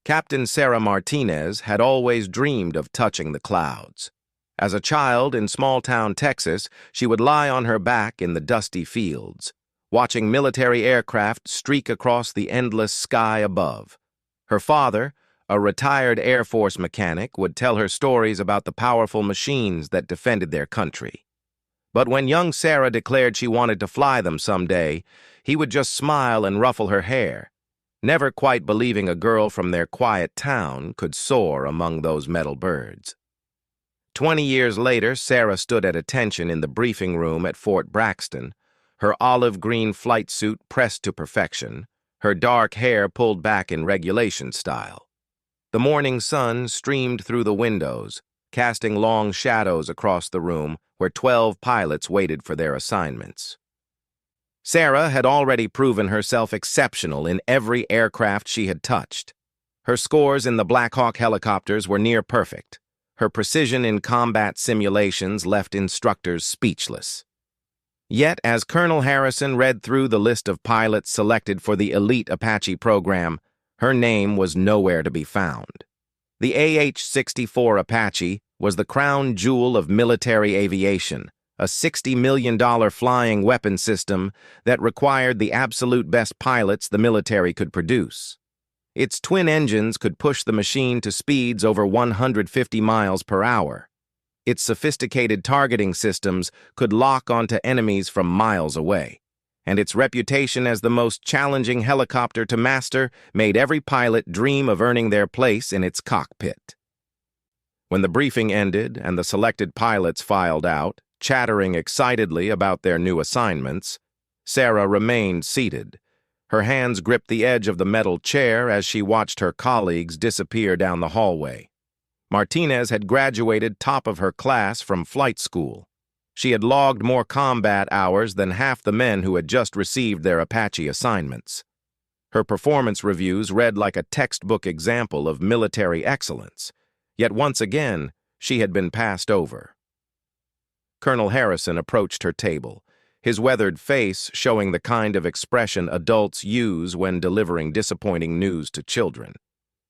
Captain Sarah Martinez had always dreamed of touching the clouds. As a child in small-town Texas, she would lie on her back in the dusty fields, watching military aircraft streak across the endless sky above. Her father, a retired Air Force mechanic, would tell her stories about the powerful machines that defended their country. But when young Sarah declared she wanted to fly them someday, he would just smile and ruffle her hair, never quite believing a girl from their quiet town could soar among those metal birds. 20 years later, Sarah stood at attention in the briefing room at Fort Braxton, her olive-green flight suit pressed to perfection, her dark hair pulled back in regulation style. The morning sun streamed through the windows, casting long shadows across the room where 12 pilots waited for their assignments. Sarah had already proven herself exceptional in every aircraft she had touched. Her scores in the Black Hawk helicopters were near perfect. Her precision in combat simulations left instructors speechless. Yet, as Colonel Harrison read through the list of pilots selected for the elite Apache program, her name was nowhere to be found. The AH-64 Apache was the crown jewel of military aviation, a $60 million flying weapon system that required the absolute best pilots the military could produce. Its twin engines could push the machine to speeds over 150 miles per hour. Its sophisticated targeting systems could lock onto enemies from miles away, and its reputation as the most challenging helicopter to master made every pilot dream of earning their place in its cockpit. When the briefing ended and the selected pilots filed out, chattering excitedly about their new assignments, Sarah remained seated. Her hands gripped the edge of the metal chair as she watched her colleagues disappear down the hallway. Martinez had graduated top of her class from flight school. She had logged more combat hours than half the men who had just received their Apache assignments. Her performance reviews read like a textbook example of military excellence, yet once again, she had been passed over. Colonel Harrison approached her table, his weathered face showing the kind of expression adults use when delivering disappointing news to children.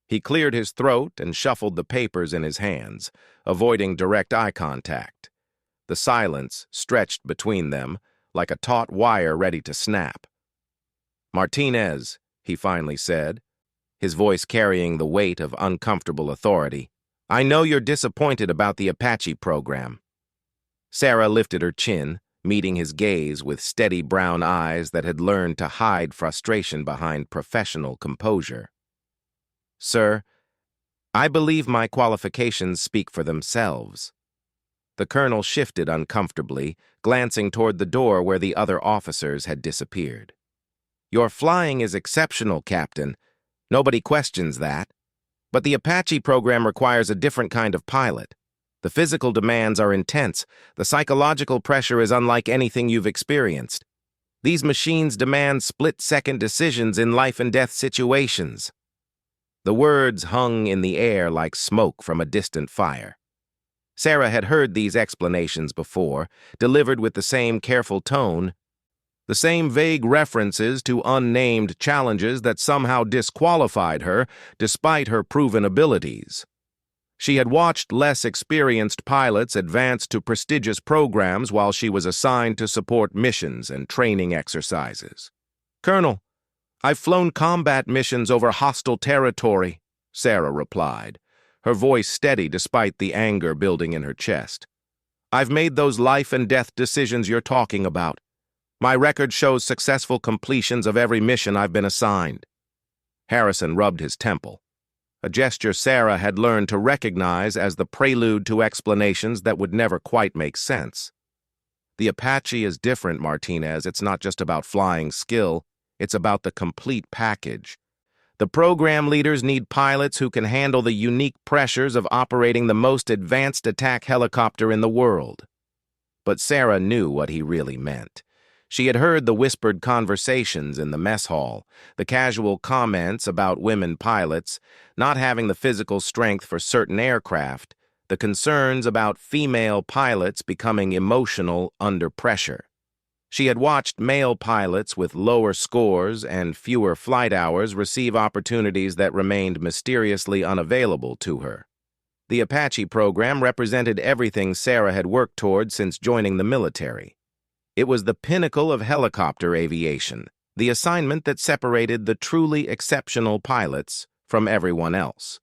He cleared his throat and shuffled the papers in his hands, avoiding direct eye contact. The silence stretched between them like a taut wire ready to snap. "Martinez," he finally said, his voice carrying the weight of uncomfortable authority, "I know you're disappointed about the Apache program." Sarah lifted her chin, meeting his gaze with steady brown eyes that had learned to hide frustration behind professional composure. "Sir, I believe my qualifications speak for themselves." The colonel shifted uncomfortably, glancing toward the door where the other officers had disappeared. "Your flying is exceptional, Captain. Nobody questions that. But the Apache program requires a different kind of pilot. The physical demands are intense. The psychological pressure is unlike anything you've experienced. These machines demand split-second decisions in life-and-death situations." The words hung in the air like smoke from a distant fire. Sarah had heard these explanations before, delivered with the same careful tone, the same vague references to unnamed challenges that somehow disqualified her despite her proven abilities. She had watched less experienced pilots advance to prestigious programs while she was assigned to support missions and training exercises. "Colonel, I've flown combat missions over hostile territory," Sarah replied, her voice steady despite the anger building in her chest. "I've made those life-and-death decisions you're talking about. My record shows successful completions of every mission I've been assigned." Harrison rubbed his temple, a gesture Sarah had learned to recognize as the prelude to explanations that would never quite make sense. "The Apache is different, Martinez. It's not just about flying skill. It's about the complete package. The program leaders need pilots who can handle the unique pressures of operating the most advanced attack helicopter in the world." But Sarah knew what he really meant. She had heard the whispered conversations in the mess hall, the casual comments about women pilots not having the physical strength for certain aircraft, the concerns about female pilots becoming emotional under pressure. She had watched male pilots with lower scores and fewer flight hours receive opportunities that remained mysteriously unavailable to her. The Apache program represented everything Sarah had worked toward since joining the military. It was the pinnacle of helicopter aviation, the assignment that separated the truly exceptional pilots from everyone else.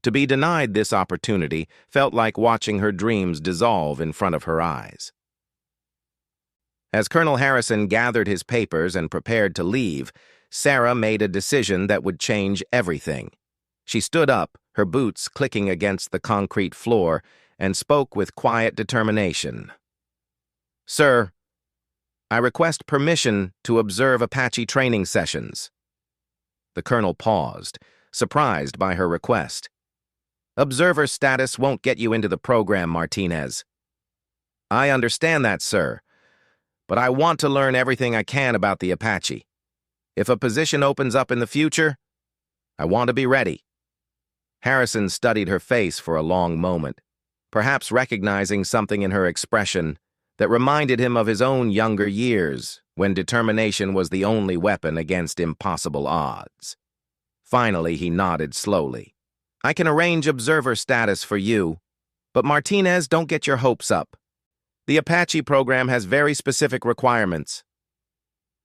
To be denied this opportunity felt like watching her dreams dissolve in front of her eyes. As Colonel Harrison gathered his papers and prepared to leave, Sarah made a decision that would change everything. She stood up, her boots clicking against the concrete floor, and spoke with quiet determination. "Sir, I request permission to observe Apache training sessions." The colonel paused, surprised by her request. "Observer status won't get you into the program, Martinez." "I understand that, sir, but I want to learn everything I can about the Apache. If a position opens up in the future, I want to be ready." Harrison studied her face for a long moment, perhaps recognizing something in her expression that reminded him of his own younger years, when determination was the only weapon against impossible odds. Finally, he nodded slowly. "I can arrange observer status for you, but Martinez, don't get your hopes up. The Apache program has very specific requirements."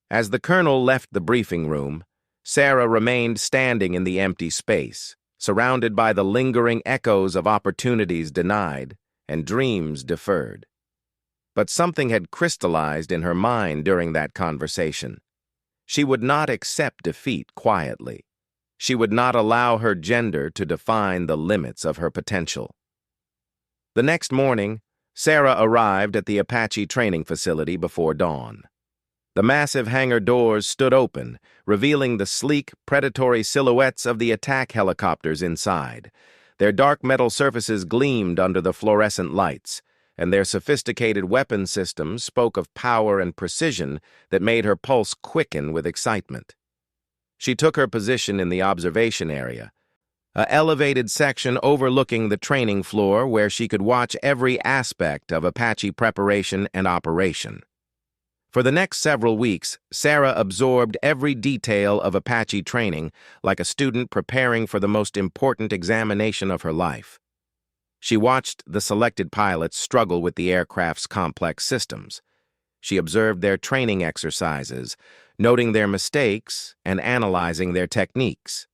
As the colonel left the briefing room, Sarah remained standing in the empty space, surrounded by the lingering echoes of opportunities denied and dreams deferred. But something had crystallized in her mind during that conversation. She would not accept defeat quietly. She would not allow her gender to define the limits of her potential. The next morning, Sarah arrived at the Apache training facility before dawn. The massive hangar doors stood open, revealing the sleek, predatory silhouettes of the attack helicopters inside. Their dark metal surfaces gleamed under the fluorescent lights, and their sophisticated weapon systems spoke of power and precision that made her pulse quicken with excitement. She took her position in the observation area, an elevated section overlooking the training floor where she could watch every aspect of Apache preparation and operation. For the next several weeks, Sarah absorbed every detail of Apache training like a student preparing for the most important examination of her life. She watched the selected pilots struggle with the aircraft's complex systems. She observed their training exercises, noting their mistakes and analyzing their techniques.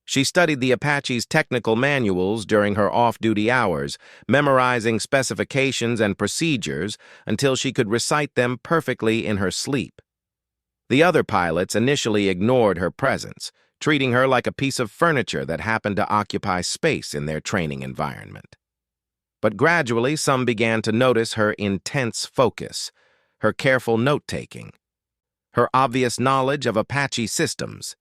She studied the Apache's technical manuals during her off-duty hours, memorizing specifications and procedures until she could recite them perfectly in her sleep. The other pilots initially ignored her presence, treating her like a piece of furniture that happened to occupy space in their training environment. But gradually, some began to notice her intense focus, her careful note-taking, her obvious knowledge of Apache systems.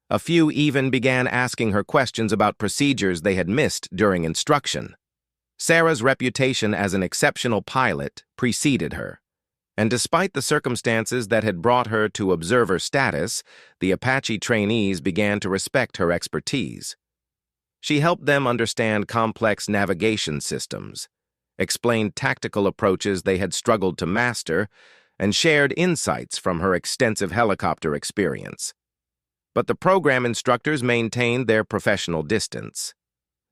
A few even began asking her questions about procedures they had missed during instruction. Sarah's reputation as an exceptional pilot preceded her, and despite the circumstances that had brought her to observer status, the Apache trainees began to respect her expertise. She helped them understand complex navigation systems, explained tactical approaches they had struggled to master, and shared insights from her extensive helicopter experience. But the program instructors maintained their professional distance.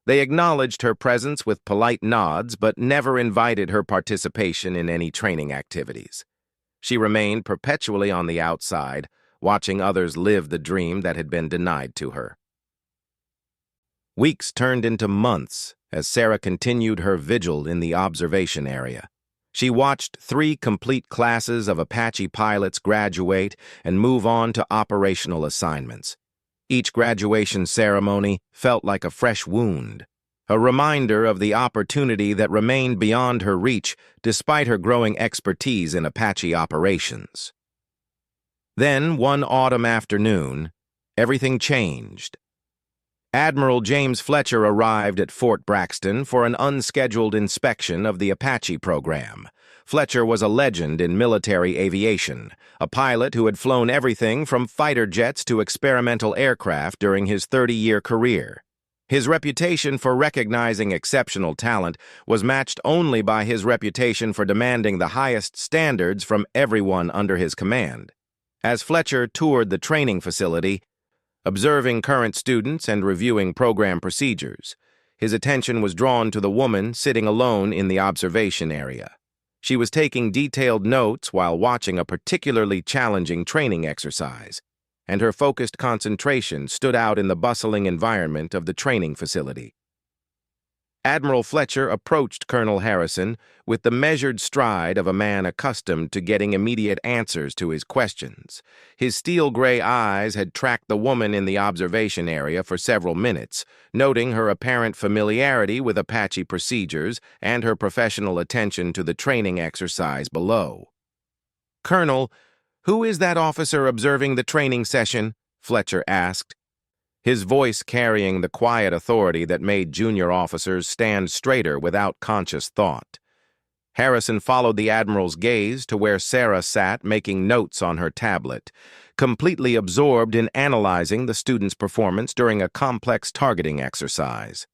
They acknowledged her presence with polite nods, but never invited her participation in any training activities. She remained perpetually on the outside, watching others live the dream that had been denied to her. Weeks turned into months as Sarah continued her vigil in the observation area. She watched 3 complete classes of Apache pilots graduate and move on to operational assignments. Each graduation ceremony felt like a fresh wound, a reminder of the opportunity that remained beyond her reach despite her growing expertise in Apache operations. Then, one autumn afternoon, everything changed. Admiral James Fletcher arrived at Fort Braxton for an unscheduled inspection of the Apache program. Fletcher was a legend in military aviation, a pilot who had flown everything from fighter jets to experimental aircraft during his 30-year career. His reputation for recognizing exceptional talent was matched only by his reputation for demanding the highest standards from everyone under his command. As Fletcher toured the training facility, observing current students and reviewing program procedures, his attention was drawn to the woman sitting alone in the observation area. She was taking detailed notes while watching a particularly challenging training exercise, and her focused concentration stood out in the bustling environment of the training facility. Admiral Fletcher approached Colonel Harrison with the measured stride of a man accustomed to getting immediate answers to his questions. His steel-gray eyes had tracked the woman in the observation area for several minutes, noting her apparent familiarity with Apache procedures and her professional attention to the training exercise below. "Colonel, who is that officer observing the training session?" Fletcher asked, his voice carrying the quiet authority that made junior officers stand straighter without conscious thought. Harrison followed the Admiral's gaze to where Sarah sat making notes on her tablet, completely absorbed in analyzing the student's performance during a complex targeting exercise.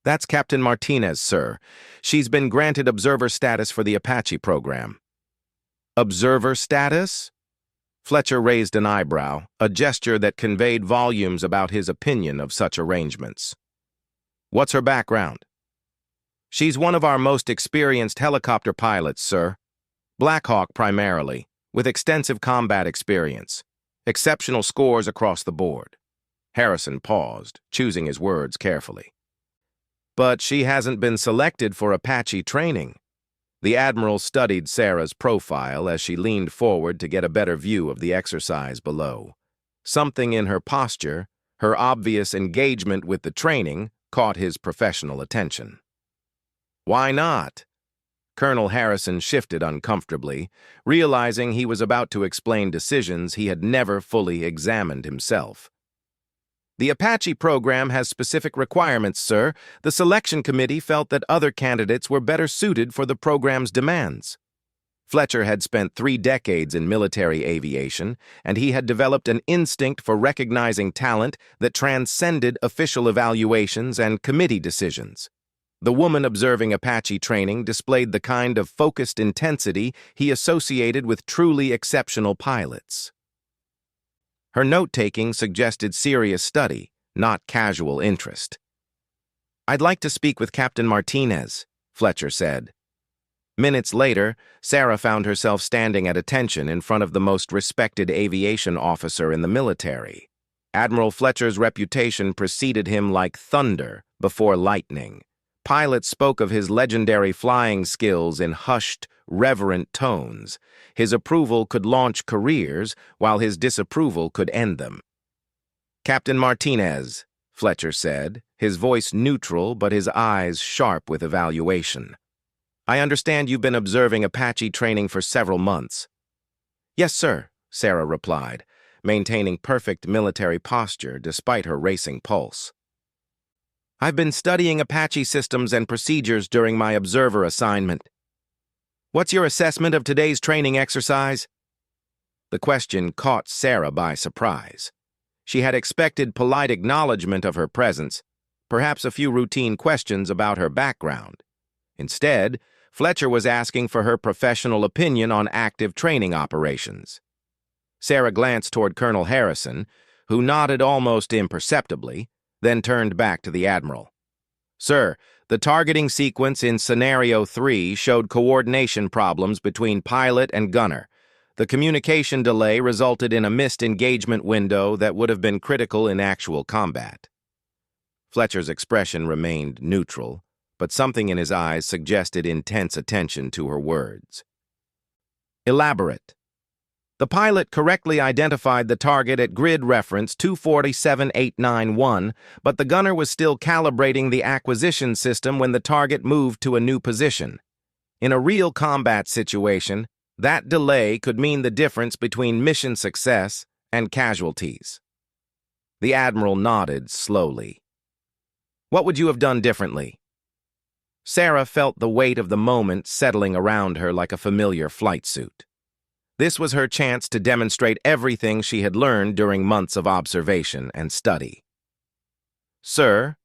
"That's Captain Martinez, sir. She's been granted observer status for the Apache program." "Observer status?" Fletcher raised an eyebrow, a gesture that conveyed volumes about his opinion of such arrangements. "What's her background?" "She's one of our most experienced helicopter pilots, sir. Black Hawk primarily, with extensive combat experience. Exceptional scores across the board." Harrison paused, choosing his words carefully. "But she hasn't been selected for Apache training." The Admiral studied Sarah's profile as she leaned forward to get a better view of the exercise below. Something in her posture, her obvious engagement with the training, caught his professional attention. "Why not?" Colonel Harrison shifted uncomfortably, realizing he was about to explain decisions he had never fully examined himself. "The Apache program has specific requirements, sir. The selection committee felt that other candidates were better suited for the program's demands." Fletcher had spent 3 decades in military aviation, and he had developed an instinct for recognizing talent that transcended official evaluations and committee decisions. The woman observing Apache training displayed the kind of focused intensity he associated with truly exceptional pilots. Her note-taking suggested serious study, not casual interest. "I'd like to speak with Captain Martinez," Fletcher said. Minutes later, Sarah found herself standing at attention in front of the most respected aviation officer in the military. Admiral Fletcher's reputation preceded him like thunder before lightning. Pilots spoke of his legendary flying skills in hushed, reverent tones. His approval could launch careers, while his disapproval could end them. "Captain Martinez," Fletcher said, his voice neutral but his eyes sharp with evaluation. "I understand you've been observing Apache training for several months." "Yes, sir," Sarah replied, maintaining perfect military posture despite her racing pulse. "I've been studying Apache systems and procedures during my observer assignment." "What's your assessment of today's training exercise?" The question caught Sarah by surprise. She had expected polite acknowledgement of her presence, perhaps a few routine questions about her background. Instead, Fletcher was asking for her professional opinion on active training operations. Sarah glanced toward Colonel Harrison, who nodded almost imperceptibly, then turned back to the Admiral. "Sir, the targeting sequence in Scenario 3 showed coordination problems between pilot and gunner. The communication delay resulted in a missed engagement window that would have been critical in actual combat." Fletcher's expression remained neutral, but something in his eyes suggested intense attention to her words. "Elaborate." "The pilot correctly identified the target at grid reference 247891, but the gunner was still calibrating the acquisition system when the target moved to a new position. In a real combat situation, that delay could mean the difference between mission success and casualties." The Admiral nodded slowly. "What would you have done differently?" Sarah felt the weight of the moment settling around her like a familiar flight suit. This was her chance to demonstrate everything she had learned during months of observation and study. Sir,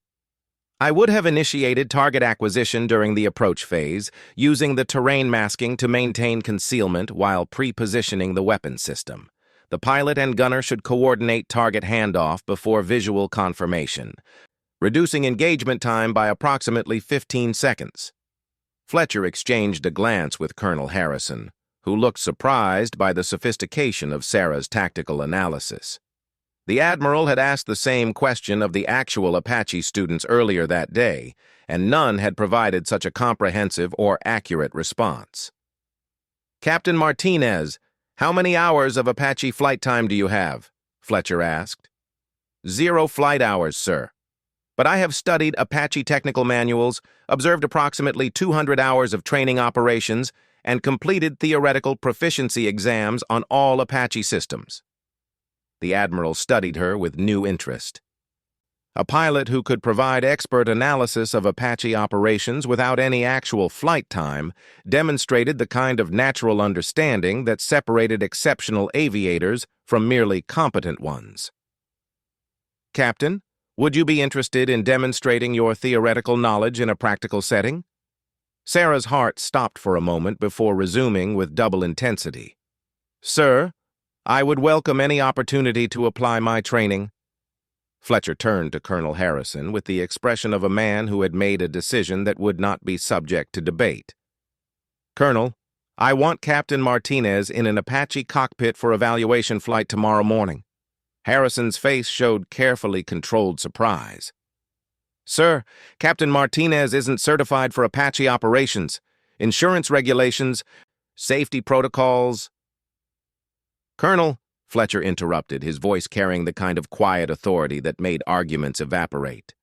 I would have initiated target acquisition during the approach phase, using the terrain masking to maintain concealment while pre-positioning the weapon system. The pilot and gunner should coordinate target handoff before visual confirmation, reducing engagement time by approximately 15 seconds. Fletcher exchanged a glance with Colonel Harrison, who looked surprised by the sophistication of Sarah's tactical analysis. The Admiral had asked the same question of the actual Apache students earlier that day, and none had provided such a comprehensive or accurate response. "Captain Martinez, how many hours of Apache flight time do you have?" Fletcher asked. "0 flight hours, sir. But I have studied Apache technical manuals, observed approximately 200 hours of training operations, and completed theoretical proficiency exams on all Apache systems." The Admiral studied her with new interest. A pilot who could provide expert analysis of Apache operations without any actual flight time demonstrated the kind of natural understanding that separated exceptional aviators from merely competent ones. "Captain, would you be interested in demonstrating your theoretical knowledge in a practical setting?" Sarah's heart stopped for a moment before resuming with double intensity. "Sir, I would welcome any opportunity to apply my training." Fletcher turned to Colonel Harrison with the expression of a man who had made a decision that would not be subject to debate. "Colonel, I want Captain Martinez in an Apache cockpit for evaluation flight tomorrow morning." Harrison's face showed carefully controlled surprise. "Sir, Captain Martinez isn't certified for Apache operations. Insurance regulations, safety protocols—" "Colonel," Fletcher interrupted, his voice carrying the kind of quiet authority that made arguments evaporate.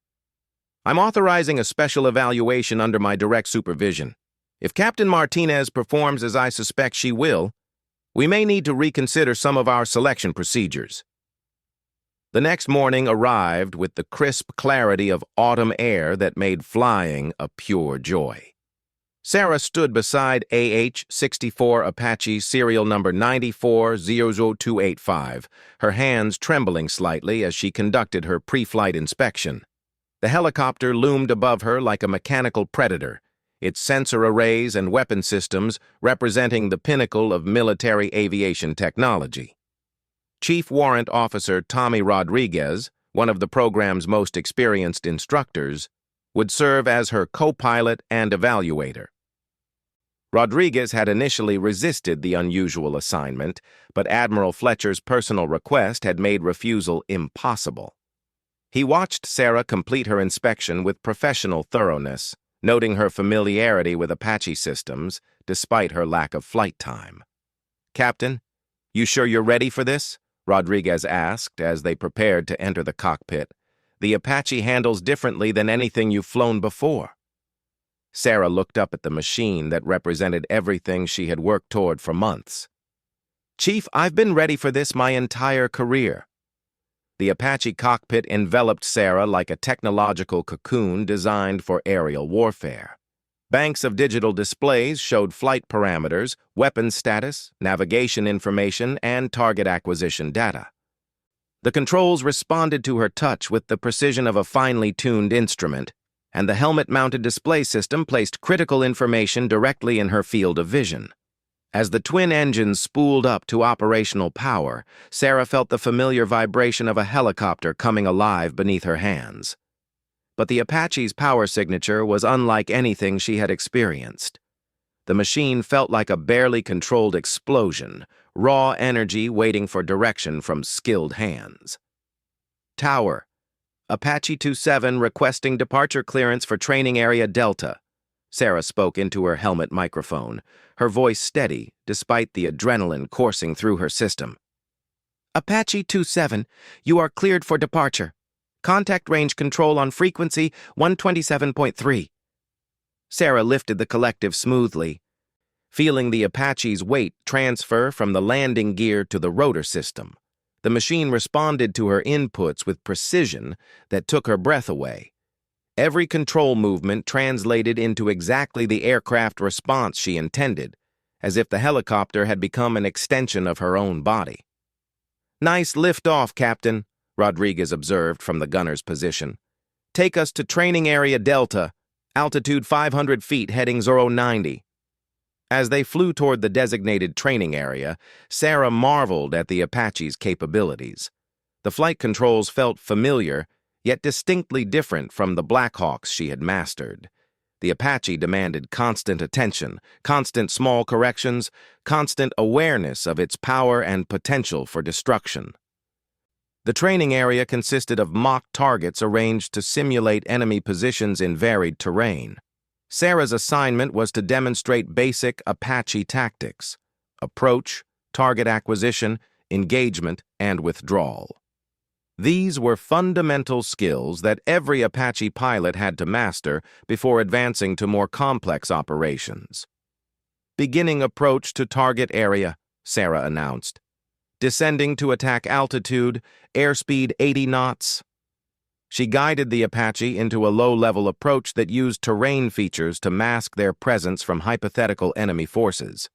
"I'm authorizing a special evaluation under my direct supervision. If Captain Martinez performs as I suspect she will, we may need to reconsider some of our selection procedures." The next morning arrived with the crisp clarity of autumn air that made flying a pure joy. Sarah stood beside AH-64 Apache serial number 9400285, her hands trembling slightly as she conducted her pre-flight inspection. The helicopter loomed above her like a mechanical predator, its sensor arrays and weapon systems representing the pinnacle of military aviation technology. Chief Warrant Officer Tommy Rodriguez, one of the program's most experienced instructors, would serve as her co-pilot and evaluator. Rodriguez had initially resisted the unusual assignment, but Admiral Fletcher's personal request had made refusal impossible. He watched Sarah complete her inspection with professional thoroughness, noting her familiarity with Apache systems despite her lack of flight time. "Captain, you sure you're ready for this?" Rodriguez asked as they prepared to enter the cockpit. "The Apache handles differently than anything you've flown before." Sarah looked up at the machine that represented everything she had worked toward for months. "Chief, I've been ready for this my entire career." The Apache cockpit enveloped Sarah like a technological cocoon designed for aerial warfare. Banks of digital displays showed flight parameters, weapon status, navigation information, and target acquisition data. The controls responded to her touch with the precision of a finely tuned instrument, and the helmet-mounted display system placed critical information directly in her field of vision. As the twin engines spooled up to operational power, Sarah felt the familiar vibration of a helicopter coming alive beneath her hands. But the Apache's power signature was unlike anything she had experienced. The machine felt like a barely controlled explosion, raw energy waiting for direction from skilled hands. "Tower, Apache 27 requesting departure clearance for training area Delta." Sarah spoke into her helmet microphone, her voice steady despite the adrenaline coursing through her system. "Apache 27, you are cleared for departure. Contact range control on frequency 127.3. Sarah lifted the collective smoothly, feeling the Apache's weight transfer from the landing gear to the rotor system. The machine responded to her inputs with precision that took her breath away. Every control movement translated into exactly the aircraft response she intended, as if the helicopter had become an extension of her own body. "Nice lift-off, Captain," Rodriguez observed from the gunner's position. Take us to Training Area Delta, altitude 500 feet heading 090. As they flew toward the designated training area, Sarah marveled at the Apache's capabilities. The flight controls felt familiar, yet distinctly different from the Blackhawks she had mastered. The Apache demanded constant attention, constant small corrections, constant awareness of its power and potential for destruction. The training area consisted of mock targets arranged to simulate enemy positions in varied terrain. Sarah's assignment was to demonstrate basic Apache tactics: approach, target acquisition, engagement, and withdrawal. These were fundamental skills that every Apache pilot had to master before advancing to more complex operations. "Beginning approach to target area," Sarah announced. "Descending to attack altitude, airspeed 80 knots. She guided the Apache into a low-level approach that used terrain features to mask their presence from hypothetical enemy forces.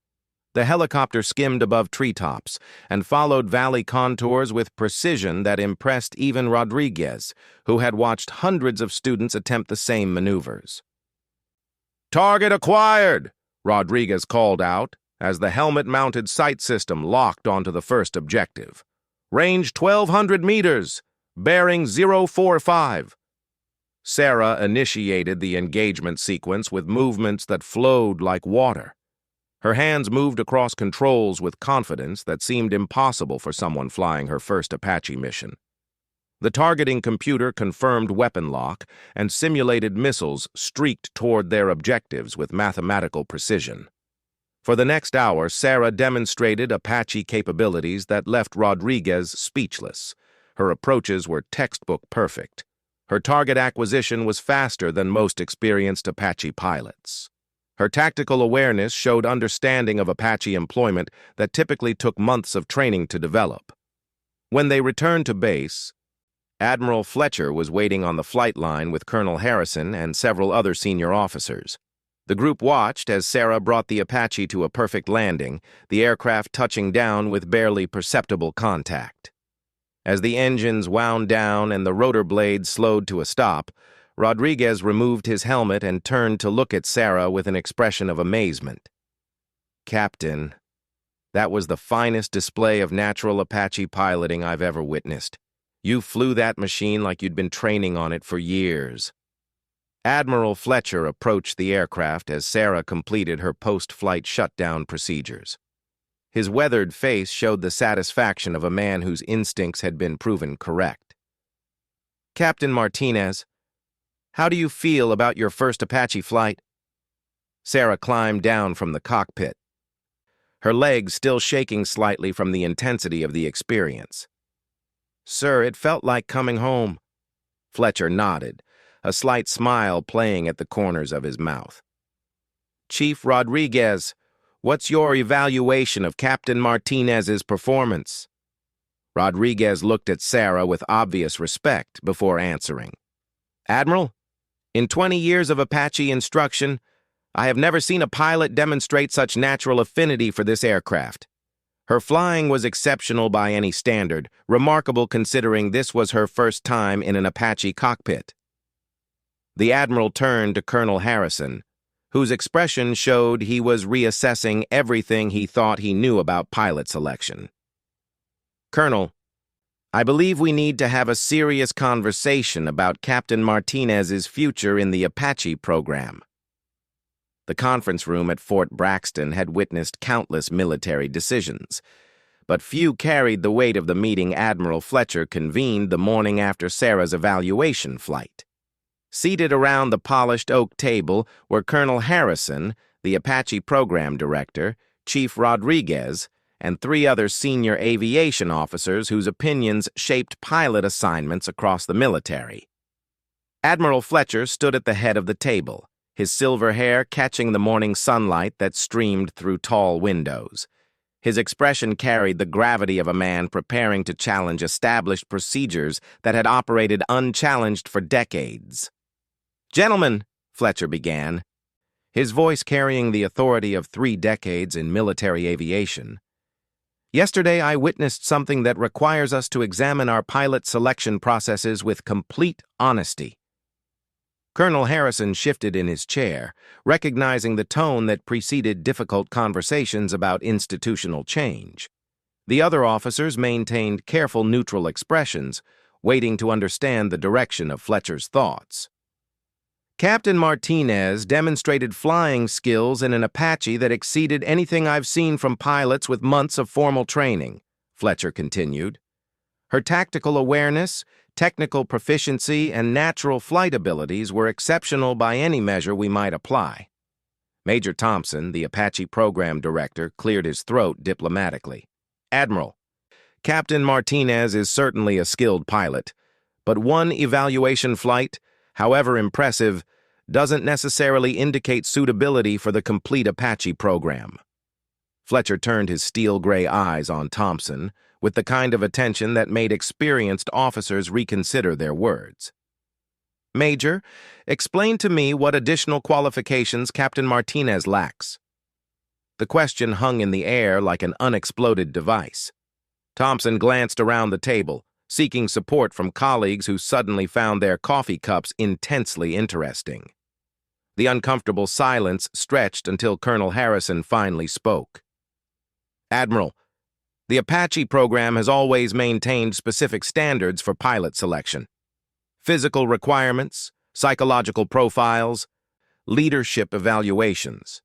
The helicopter skimmed above treetops and followed valley contours with precision that impressed even Rodriguez, who had watched hundreds of students attempt the same maneuvers. "Target acquired!" Rodriguez called out as the helmet-mounted sight system locked onto the first objective. "Range 1,200 meters, bearing 045. Sarah initiated the engagement sequence with movements that flowed like water. Her hands moved across controls with confidence that seemed impossible for someone flying her first Apache mission. The targeting computer confirmed weapon lock, and simulated missiles streaked toward their objectives with mathematical precision. For the next hour, Sarah demonstrated Apache capabilities that left Rodriguez speechless. Her approaches were textbook perfect. Her target acquisition was faster than most experienced Apache pilots. Her tactical awareness showed understanding of Apache employment that typically took months of training to develop. When they returned to base, Admiral Fletcher was waiting on the flight line with Colonel Harrison and several other senior officers. The group watched as Sarah brought the Apache to a perfect landing, the aircraft touching down with barely perceptible contact. As the engines wound down and the rotor blades slowed to a stop, Rodriguez removed his helmet and turned to look at Sarah with an expression of amazement. "Captain, that was the finest display of natural Apache piloting I've ever witnessed. You flew that machine like you'd been training on it for years." Admiral Fletcher approached the aircraft as Sarah completed her post-flight shutdown procedures. His weathered face showed the satisfaction of a man whose instincts had been proven correct. "Captain Martinez, how do you feel about your first Apache flight?" Sarah climbed down from the cockpit, her legs still shaking slightly from the intensity of the experience. "Sir, it felt like coming home." Fletcher nodded, a slight smile playing at the corners of his mouth. "Chief Rodriguez, what's your evaluation of Captain Martinez's performance?" Rodriguez looked at Sarah with obvious respect before answering. "Admiral, in 20 years of Apache instruction, I have never seen a pilot demonstrate such natural affinity for this aircraft. Her flying was exceptional by any standard, remarkable considering this was her first time in an Apache cockpit." The Admiral turned to Colonel Harrison, whose expression showed he was reassessing everything he thought he knew about pilot selection. "Colonel, I believe we need to have a serious conversation about Captain Martinez's future in the Apache program." The conference room at Fort Braxton had witnessed countless military decisions, but few carried the weight of the meeting Admiral Fletcher convened the morning after Sarah's evaluation flight. Seated around the polished oak table were Colonel Harrison, the Apache program director, Chief Rodriguez, and 3 other senior aviation officers whose opinions shaped pilot assignments across the military. Admiral Fletcher stood at the head of the table, his silver hair catching the morning sunlight that streamed through tall windows. His expression carried the gravity of a man preparing to challenge established procedures that had operated unchallenged for decades. "Gentlemen," Fletcher began, his voice carrying the authority of 3 decades in military aviation, "yesterday I witnessed something that requires us to examine our pilot selection processes with complete honesty. Colonel Harrison shifted in his chair, recognizing the tone that preceded difficult conversations about institutional change. The other officers maintained careful neutral expressions, waiting to understand the direction of Fletcher's thoughts. Captain Martinez demonstrated flying skills in an Apache that exceeded anything I've seen from pilots with months of formal training, Fletcher continued. Her tactical awareness, technical proficiency, and natural flight abilities were exceptional by any measure we might apply. Major Thompson, the Apache program director, cleared his throat diplomatically. Admiral, Captain Martinez is certainly a skilled pilot, but one evaluation flight, however impressive, doesn't necessarily indicate suitability for the complete Apache program. Fletcher turned his steel-gray eyes on Thompson with the kind of attention that made experienced officers reconsider their words. Major, explain to me what additional qualifications Captain Martinez lacks. The question hung in the air like an unexploded device. Thompson glanced around the table, seeking support from colleagues who suddenly found their coffee cups intensely interesting. The uncomfortable silence stretched until Colonel Harrison finally spoke. Admiral, the Apache program has always maintained specific standards for pilot selection. Physical requirements, psychological profiles, leadership evaluations.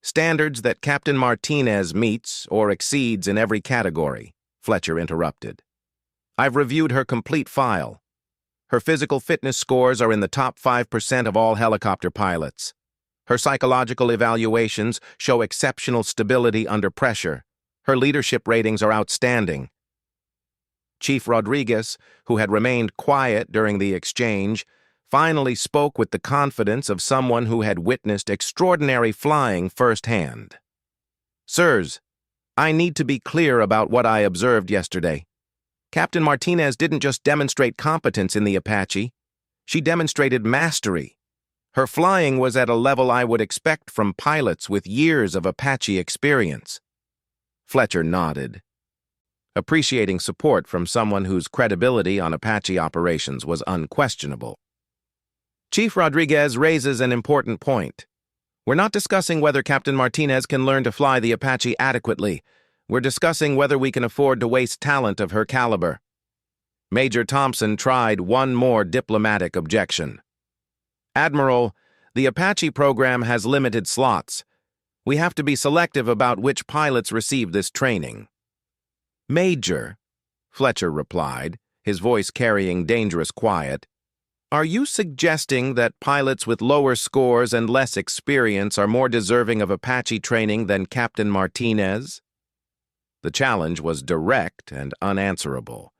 Standards that Captain Martinez meets or exceeds in every category, Fletcher interrupted. I've reviewed her complete file. Her physical fitness scores are in the top 5% of all helicopter pilots. Her psychological evaluations show exceptional stability under pressure. Her leadership ratings are outstanding. Chief Rodriguez, who had remained quiet during the exchange, finally spoke with the confidence of someone who had witnessed extraordinary flying firsthand. Sirs, I need to be clear about what I observed yesterday. Captain Martinez didn't just demonstrate competence in the Apache. She demonstrated mastery. Her flying was at a level I would expect from pilots with years of Apache experience. Fletcher nodded, appreciating support from someone whose credibility on Apache operations was unquestionable. Chief Rodriguez raises an important point. We're not discussing whether Captain Martinez can learn to fly the Apache adequately. We're discussing whether we can afford to waste talent of her caliber. Major Thompson tried one more diplomatic objection. Admiral, the Apache program has limited slots. We have to be selective about which pilots receive this training. Major, Fletcher replied, his voice carrying dangerous quiet, are you suggesting that pilots with lower scores and less experience are more deserving of Apache training than Captain Martinez? The challenge was direct and unanswerable.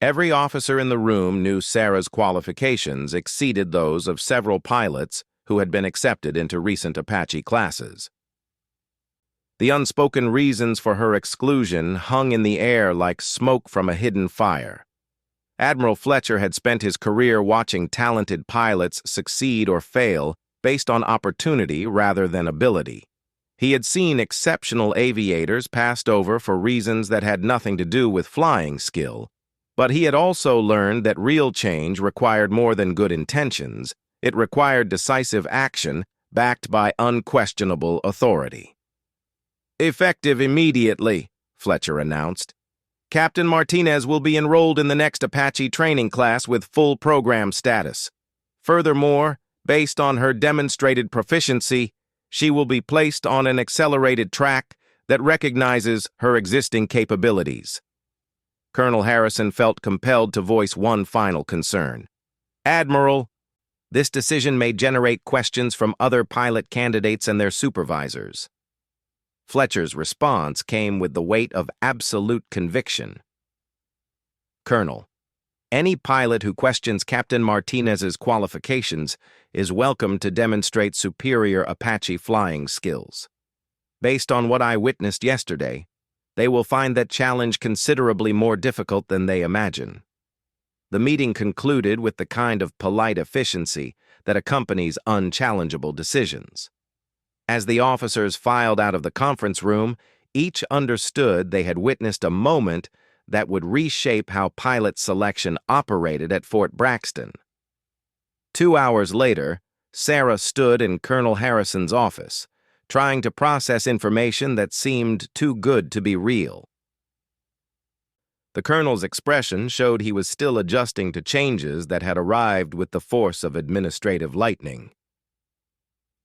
Every officer in the room knew Sarah's qualifications exceeded those of several pilots who had been accepted into recent Apache classes. The unspoken reasons for her exclusion hung in the air like smoke from a hidden fire. Admiral Fletcher had spent his career watching talented pilots succeed or fail based on opportunity rather than ability. He had seen exceptional aviators passed over for reasons that had nothing to do with flying skill, but he had also learned that real change required more than good intentions. It required decisive action backed by unquestionable authority. Effective immediately, Fletcher announced. Captain Martinez will be enrolled in the next Apache training class with full program status. Furthermore, based on her demonstrated proficiency, she will be placed on an accelerated track that recognizes her existing capabilities. Colonel Harrison felt compelled to voice one final concern. Admiral, this decision may generate questions from other pilot candidates and their supervisors. Fletcher's response came with the weight of absolute conviction. Colonel, any pilot who questions Captain Martinez's qualifications is welcome to demonstrate superior Apache flying skills. Based on what I witnessed yesterday, they will find that challenge considerably more difficult than they imagine. The meeting concluded with the kind of polite efficiency that accompanies unchallengeable decisions. As the officers filed out of the conference room, each understood they had witnessed a moment that would reshape how pilot selection operated at Fort Braxton. 2 hours later, Sarah stood in Colonel Harrison's office, trying to process information that seemed too good to be real. The colonel's expression showed he was still adjusting to changes that had arrived with the force of administrative lightning.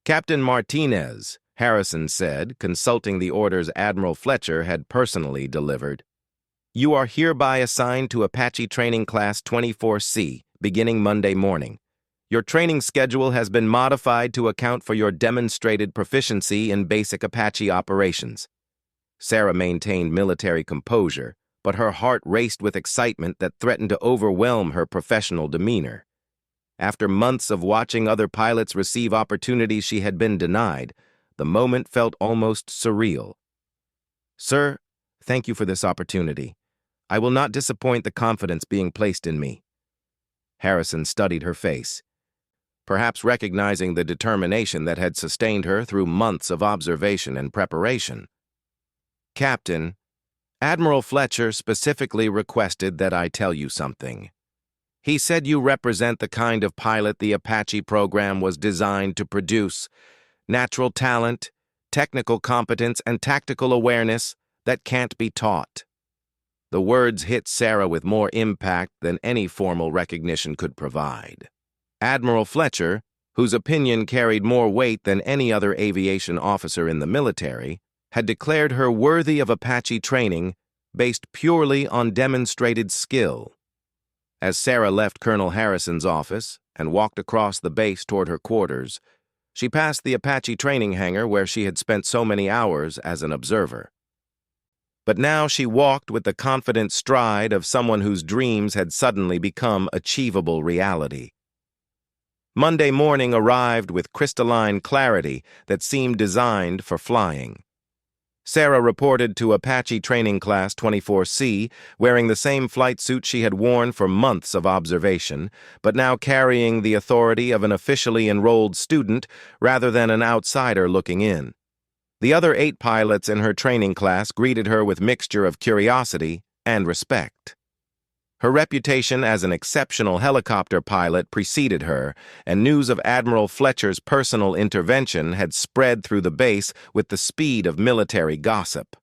"Captain Martinez," Harrison said, consulting the orders Admiral Fletcher had personally delivered, "you are hereby assigned to Apache Training Class 24C, beginning Monday morning. Your training schedule has been modified to account for your demonstrated proficiency in basic Apache operations." Sarah maintained military composure, but her heart raced with excitement that threatened to overwhelm her professional demeanor. After months of watching other pilots receive opportunities she had been denied, the moment felt almost surreal. "Sir, thank you for this opportunity. I will not disappoint the confidence being placed in me." Harrison studied her face, perhaps recognizing the determination that had sustained her through months of observation and preparation. "Captain, Admiral Fletcher specifically requested that I tell you something. He said you represent the kind of pilot the Apache program was designed to produce: natural talent, technical competence, and tactical awareness that can't be taught." The words hit Sarah with more impact than any formal recognition could provide. Admiral Fletcher, whose opinion carried more weight than any other aviation officer in the military, had declared her worthy of Apache training based purely on demonstrated skill. As Sarah left Colonel Harrison's office and walked across the base toward her quarters, she passed the Apache training hangar where she had spent so many hours as an observer. But now she walked with the confident stride of someone whose dreams had suddenly become achievable reality. Monday morning arrived with crystalline clarity that seemed designed for flying. Sarah reported to Apache Training Class 24C, wearing the same flight suit she had worn for months of observation, but now carrying the authority of an officially enrolled student rather than an outsider looking in. The other 8 pilots in her training class greeted her with mixture of curiosity and respect. Her reputation as an exceptional helicopter pilot preceded her, and news of Admiral Fletcher's personal intervention had spread through the base with the speed of military gossip.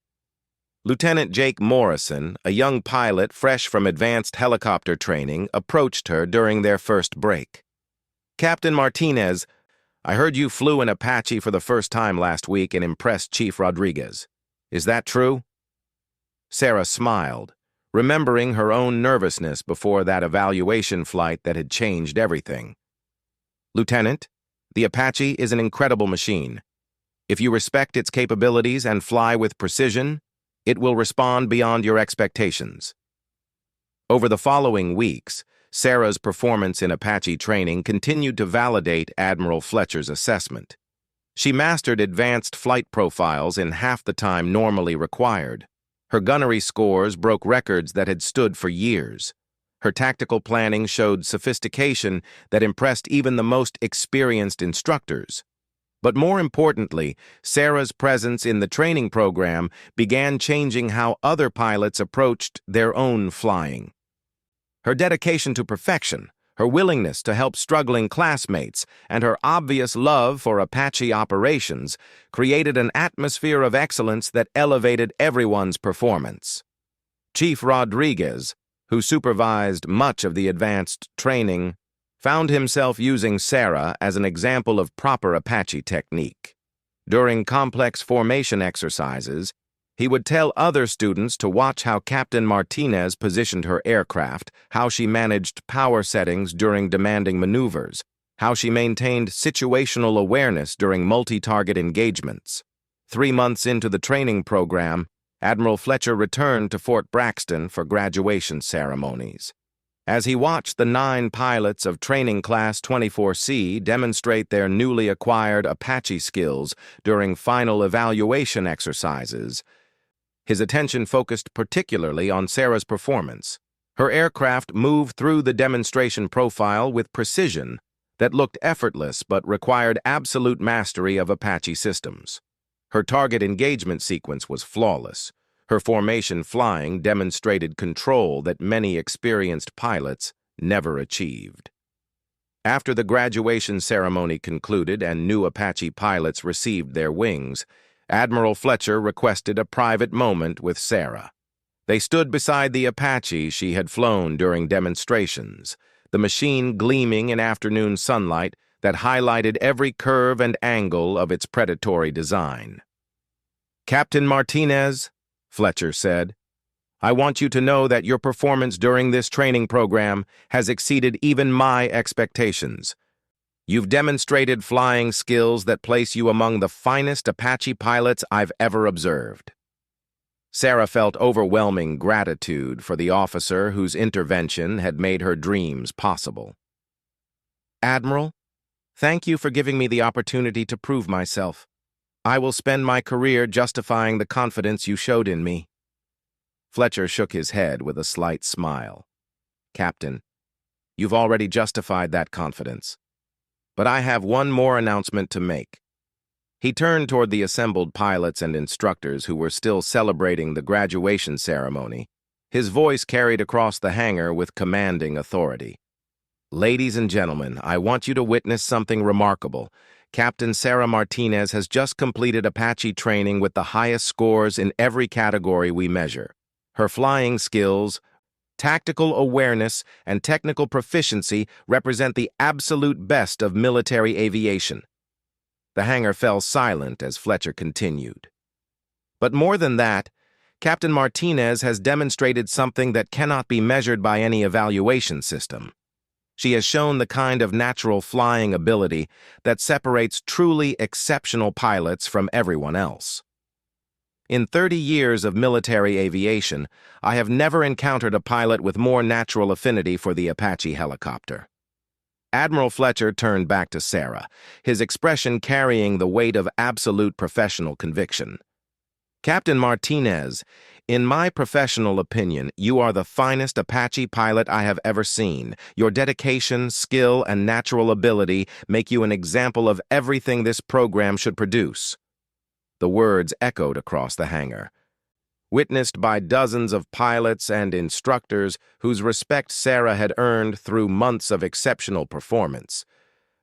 Lieutenant Jake Morrison, a young pilot fresh from advanced helicopter training, approached her during their first break. "Captain Martinez, I heard you flew an Apache for the first time last week and impressed Chief Rodriguez. Is that true?" Sarah smiled, remembering her own nervousness before that evaluation flight that had changed everything. "Lieutenant, the Apache is an incredible machine. If you respect its capabilities and fly with precision, it will respond beyond your expectations." Over the following weeks, Sarah's performance in Apache training continued to validate Admiral Fletcher's assessment. She mastered advanced flight profiles in half the time normally required. Her gunnery scores broke records that had stood for years. Her tactical planning showed sophistication that impressed even the most experienced instructors. But more importantly, Sarah's presence in the training program began changing how other pilots approached their own flying. Her dedication to perfection, her willingness to help struggling classmates, and her obvious love for Apache operations created an atmosphere of excellence that elevated everyone's performance. Chief Rodriguez, who supervised much of the advanced training, found himself using Sarah as an example of proper Apache technique. During complex formation exercises, he would tell other students to watch how Captain Martinez positioned her aircraft, how she managed power settings during demanding maneuvers, how she maintained situational awareness during multi-target engagements. 3 months into the training program, Admiral Fletcher returned to Fort Braxton for graduation ceremonies. As he watched the 9 pilots of Training Class 24C demonstrate their newly acquired Apache skills during final evaluation exercises, his attention focused particularly on Sarah's performance. Her aircraft moved through the demonstration profile with precision that looked effortless but required absolute mastery of Apache systems. Her target engagement sequence was flawless. Her formation flying demonstrated control that many experienced pilots never achieved. After the graduation ceremony concluded and new Apache pilots received their wings, Admiral Fletcher requested a private moment with Sarah. They stood beside the Apache she had flown during demonstrations, the machine gleaming in afternoon sunlight that highlighted every curve and angle of its predatory design. "Captain Martinez," Fletcher said, "I want you to know that your performance during this training program has exceeded even my expectations. You've demonstrated flying skills that place you among the finest Apache pilots I've ever observed." Sarah felt overwhelming gratitude for the officer whose intervention had made her dreams possible. "Admiral, thank you for giving me the opportunity to prove myself. I will spend my career justifying the confidence you showed in me." Fletcher shook his head with a slight smile. "Captain, you've already justified that confidence. But I have one more announcement to make." He turned toward the assembled pilots and instructors who were still celebrating the graduation ceremony. His voice carried across the hangar with commanding authority. "Ladies and gentlemen, I want you to witness something remarkable. Captain Sarah Martinez has just completed Apache training with the highest scores in every category we measure. Her flying skills, tactical awareness, and technical proficiency represent the absolute best of military aviation." The hangar fell silent as Fletcher continued. "But more than that, Captain Martinez has demonstrated something that cannot be measured by any evaluation system. She has shown the kind of natural flying ability that separates truly exceptional pilots from everyone else. In 30 years of military aviation, I have never encountered a pilot with more natural affinity for the Apache helicopter." Admiral Fletcher turned back to Sarah, his expression carrying the weight of absolute professional conviction. "Captain Martinez, in my professional opinion, you are the finest Apache pilot I have ever seen. Your dedication, skill, and natural ability make you an example of everything this program should produce." The words echoed across the hangar, witnessed by dozens of pilots and instructors whose respect Sarah had earned through months of exceptional performance.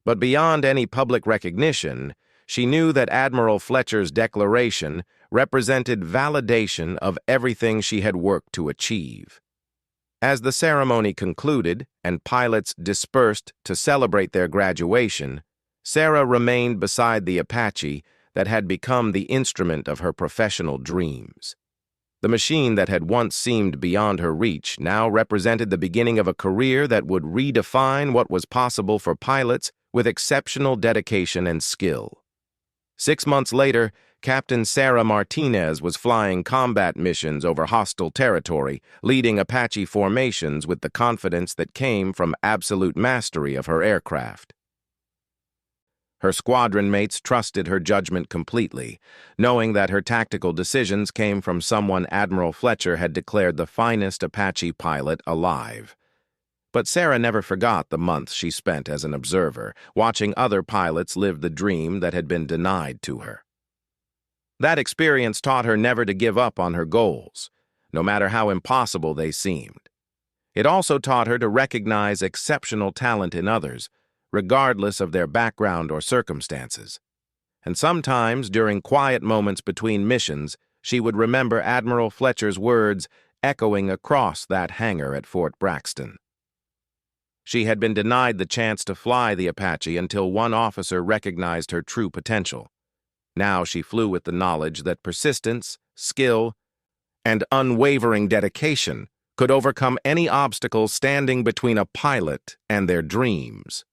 But beyond any public recognition, she knew that Admiral Fletcher's declaration represented validation of everything she had worked to achieve. As the ceremony concluded and pilots dispersed to celebrate their graduation, Sarah remained beside the Apache that had become the instrument of her professional dreams. The machine that had once seemed beyond her reach now represented the beginning of a career that would redefine what was possible for pilots with exceptional dedication and skill. 6 months later, Captain Sarah Martinez was flying combat missions over hostile territory, leading Apache formations with the confidence that came from absolute mastery of her aircraft. Her squadron mates trusted her judgment completely, knowing that her tactical decisions came from someone Admiral Fletcher had declared the finest Apache pilot alive. But Sarah never forgot the months she spent as an observer, watching other pilots live the dream that had been denied to her. That experience taught her never to give up on her goals, no matter how impossible they seemed. It also taught her to recognize exceptional talent in others, regardless of their background or circumstances. And sometimes, during quiet moments between missions, she would remember Admiral Fletcher's words echoing across that hangar at Fort Braxton. She had been denied the chance to fly the Apache until one officer recognized her true potential. Now she flew with the knowledge that persistence, skill, and unwavering dedication could overcome any obstacle standing between a pilot and their dreams.